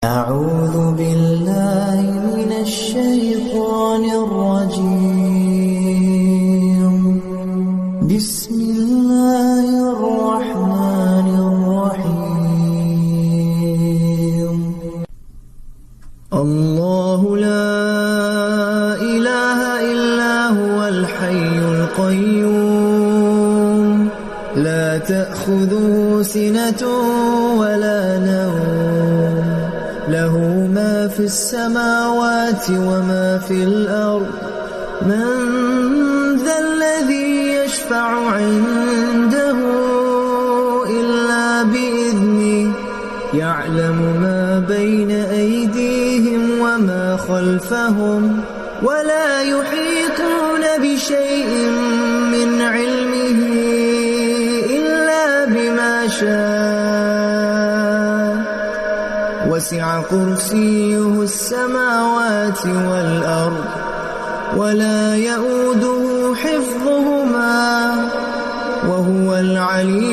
أعوذ بالله من الشيطان الرجيم. بسم الله الرحمن الرحيم. الله لا إله إلا هو الحي القيوم لا تأخذه سنة ولا نوم له ما في السماوات وما في الأرض من ذا الذي يشفع عنده إلا بإذنه يعلم ما بين أيديهم وما خلفهم ولا يحيطون بشيء من علمه إلا بما شاء وسع كرسيه السماوات والأرض ولا يؤوده حفظهما وهو العلي